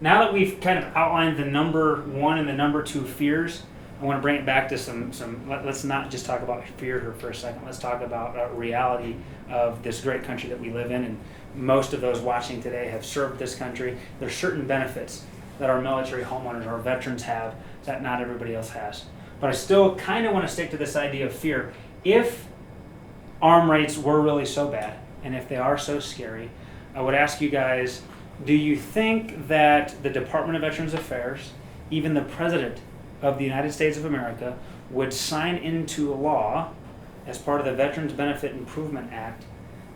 Now that we've kind of outlined the number one and the number two fears, I want to bring it back to let's not just talk about fear here for a second. Let's talk about reality of this great country that we live in. And most of those watching today have served this country. There's certain benefits that our military homeowners, our veterans have that not everybody else has. But I still kind of want to stick to this idea of fear. If arm rates were really so bad, and if they are so scary, I would ask you guys, do you think that the Department of Veterans Affairs, even the President of the United States of America, would sign into law as part of the Veterans Benefit Improvement Act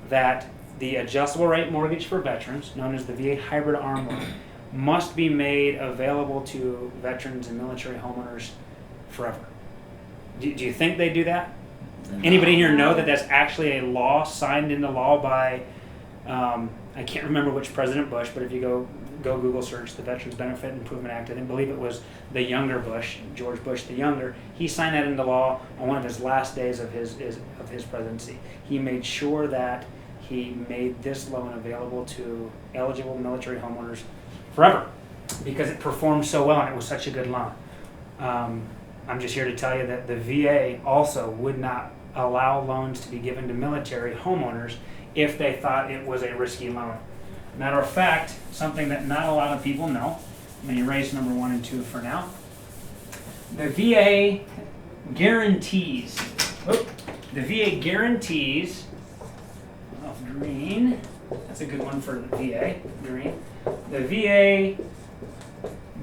that the adjustable rate mortgage for veterans, known as the VA hybrid arm loan, must be made available to veterans and military homeowners forever? Do you think they do that? Anybody here know that that's actually a law signed into law by, I can't remember which President Bush, but if you go Google search the Veterans Benefit Improvement Act, I believe it was the younger Bush, George Bush the younger. He signed that into law on one of his last days of his presidency. He made sure that he made this loan available to eligible military homeowners forever because it performed so well and it was such a good loan. I'm just here to tell you that the VA also would not allow loans to be given to military homeowners if they thought it was a risky loan. Matter of fact, something that not a lot of people know, I'm going to erase number 1 and 2 for now. The VA guarantees, green, that's a good one for the VA, green. The VA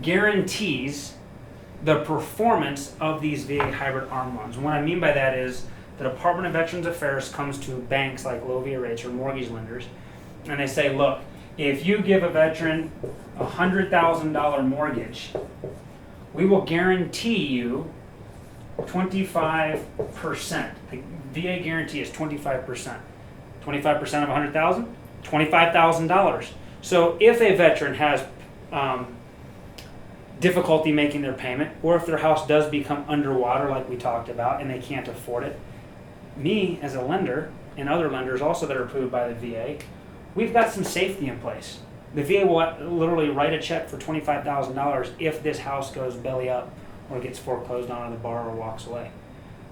guarantees the performance of these VA hybrid arm loans. And what I mean by that is the Department of Veterans Affairs comes to banks like low VA rates or mortgage lenders, and they say, look, if you give a veteran a $100,000 mortgage, we will guarantee you 25%. The VA guarantee is 25%. 25% of $100,000, $25,000. So if a veteran has difficulty making their payment, or if their house does become underwater like we talked about and they can't afford it, me as a lender and other lenders also that are approved by the VA, we've got some safety in place. The VA will literally write a check for $25,000 if this house goes belly up or gets foreclosed on or the borrower walks away.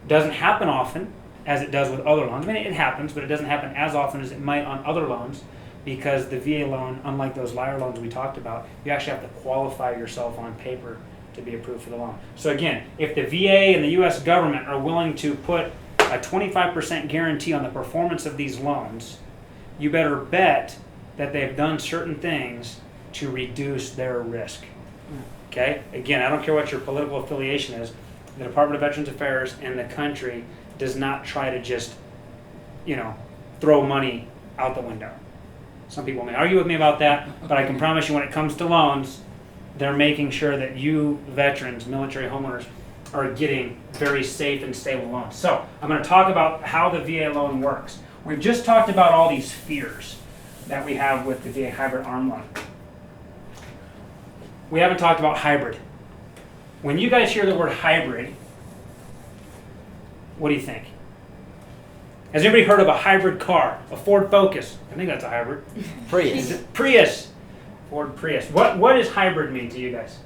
Doesn't happen often as it does with other loans. I mean, it happens, but it doesn't happen as often as it might on other loans because the VA loan, unlike those liar loans we talked about, you actually have to qualify yourself on paper to be approved for the loan. So again, if the VA and the U.S. government are willing to put a 25% guarantee on the performance of these loans, you better bet that they've done certain things to reduce their risk. Okay? Again, I don't care what your political affiliation is. The Department of Veterans Affairs and the country does not try to just, throw money out the window. Some people may argue with me about that, but I can promise you when it comes to loans, they're making sure that you veterans, military homeowners, are getting very safe and stable loans. So I'm going to talk about how the VA loan works. We've just talked about all these fears that we have with the VA hybrid arm loan. We haven't talked about hybrid. When you guys hear the word hybrid, what do you think? Has anybody heard of a hybrid car? A Ford Focus? I think that's a hybrid. Prius. Prius. Ford Prius. What does hybrid mean to you guys?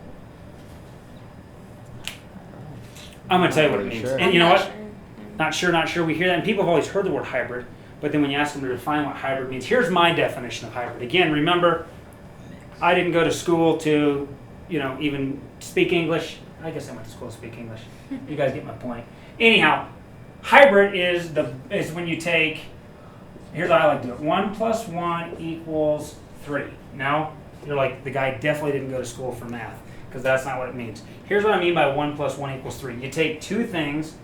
I'm going to tell you what it means. Sure. And you know what? Not sure. We hear that, and people have always heard the word hybrid, but then when you ask them to define what hybrid means, here's my definition of hybrid. Again, remember, I didn't go to school to, even speak English. I guess I went to school to speak English. You guys get my point. Anyhow, hybrid is when you take, here's how I like to do it. 1 + 1 = 3. Now, you're like, the guy definitely didn't go to school for math, because that's not what it means. Here's what I mean by 1 + 1 = 3. You take two things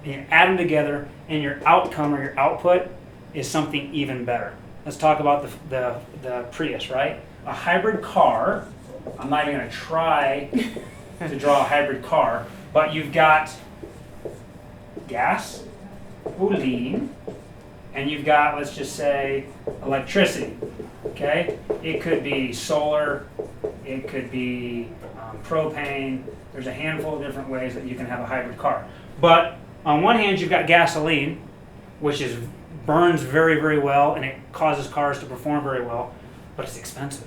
and you add them together, and your outcome or your output is something even better. Let's talk about the Prius, right? A hybrid car, I'm not even going to try to draw a hybrid car, but you've got gas, gasoline, and you've got, let's just say, electricity. Okay? It could be solar, it could be propane. There's a handful of different ways that you can have a hybrid car. But on one hand, you've got gasoline, which burns very, very well, and it causes cars to perform very well, but it's expensive.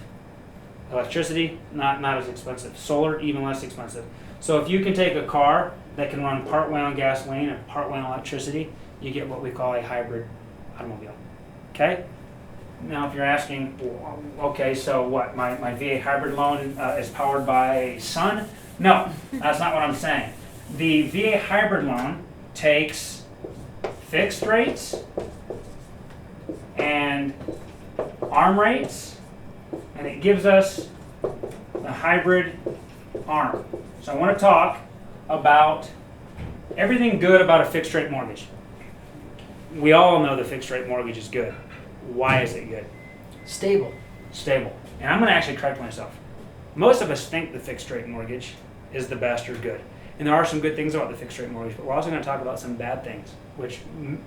Electricity, not as expensive. Solar, even less expensive. So if you can take a car that can run partway on gasoline and partway on electricity, you get what we call a hybrid automobile. Okay? Now if you're asking, okay, so what, my VA hybrid loan is powered by sun? No, that's not what I'm saying. The VA hybrid loan takes fixed rates and ARM rates, and it gives us the hybrid ARM. So I want to talk about everything good about a fixed rate mortgage. We all know the fixed rate mortgage is good. Why is it good? Stable. Stable. And I'm going to actually correct myself. Most of us think the fixed rate mortgage is the best or good. And there are some good things about the fixed rate mortgage, but we're also going to talk about some bad things, which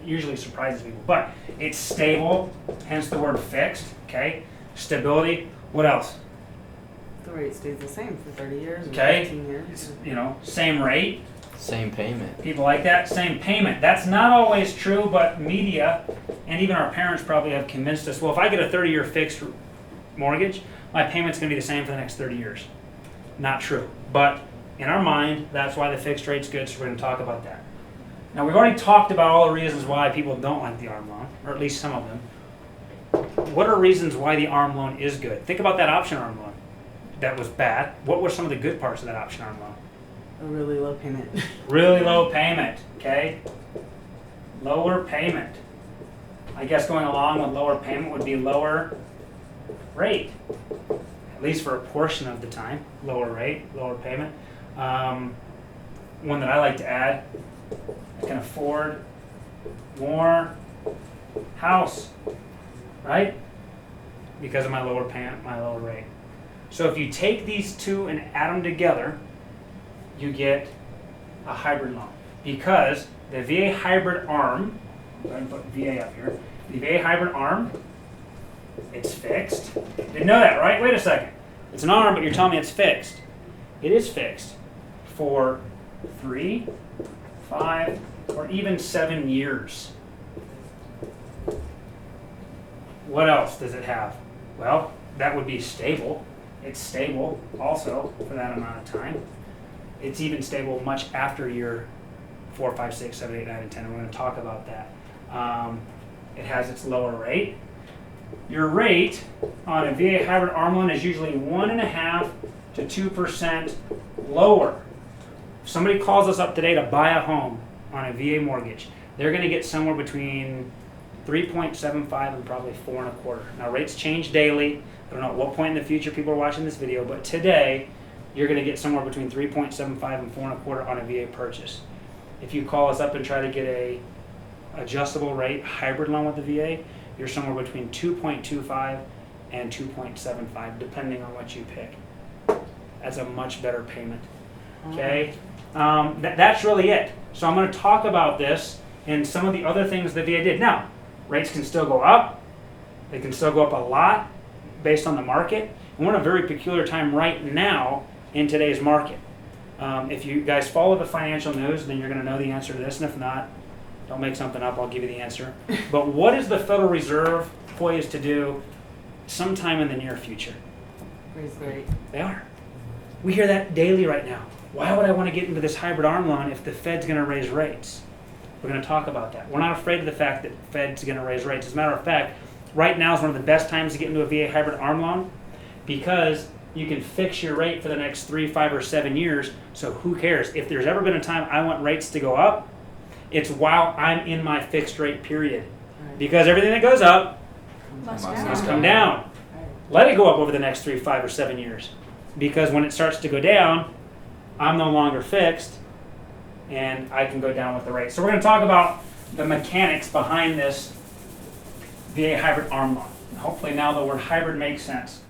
usually surprises people. But it's stable, hence the word fixed, okay? Stability. What else? The rate stays the same for 30 years or Okay. 15 years. You know, same rate. Same payment. People like that. Same payment. That's not always true, but media and even our parents probably have convinced us, well, if I get a 30-year fixed mortgage, my payment's going to be the same for the next 30 years. Not true. But in our mind, that's why the fixed rate's good, so we're going to talk about that. Now, we've already talked about all the reasons why people don't like the ARM loan, or at least some of them. What are reasons why the ARM loan is good? Think about that option ARM loan. That was bad. What were some of the good parts of that option ARM loan? A really low payment. Really low payment, okay? Lower payment. I guess going along with lower payment would be lower rate, at least for a portion of the time. Lower rate, lower payment. One that I like to add, I can afford more house, right? Because of my lower payment, my lower rate. So if you take these two and add them together, you get a hybrid loan. Because the VA hybrid ARM, I'm going to put VA up here, the VA hybrid ARM, it's fixed. Didn't know that, right? Wait a second. It's an ARM, but you're telling me it's fixed. It is fixed for 3, 5, or even 7 years. What else does it have? Well, that would be stable. It's stable also for that amount of time. It's even stable much after year 4, 5, 6, 7, 8, 9, and 10. And we're going to talk about that. It has its lower rate. Your rate on a VA hybrid ARM loan is usually 1.5% to 2% lower. If somebody calls us up today to buy a home on a VA mortgage, they're going to get somewhere between 3.75 and probably 4.25. Now rates change daily. I don't know at what point in the future people are watching this video, but today you're going to get somewhere between 3.75 and 4.25 on a VA purchase. If you call us up and try to get a adjustable rate hybrid loan with the VA, you're somewhere between 2.25 and 2.75, depending on what you pick. That's a much better payment. Okay, that's really it. So I'm going to talk about this and some of the other things the VA did. Now, rates can still go up. They can still go up a lot based on the market. And we're in a very peculiar time right now in today's market. If you guys follow the financial news, then you're going to know the answer to this. And if not, don't make something up. I'll give you the answer. But what is the Federal Reserve poised to do sometime in the near future? Raise the rate. They are. We hear that daily right now. Why would I want to get into this hybrid ARM loan if the Fed's going to raise rates? We're going to talk about that. We're not afraid of the fact that Fed's going to raise rates. As a matter of fact, right now is one of the best times to get into a VA hybrid ARM loan because you can fix your rate for the next 3, 5, or 7 years. So who cares? If there's ever been a time I want rates to go up, it's while I'm in my fixed rate period. Because everything that goes up must come down. Let it go up over the next 3, 5, or 7 years. Because when it starts to go down, I'm no longer fixed and I can go down with the rate. So we're going to talk about the mechanics behind this VA hybrid ARM loan. Hopefully now the word hybrid makes sense.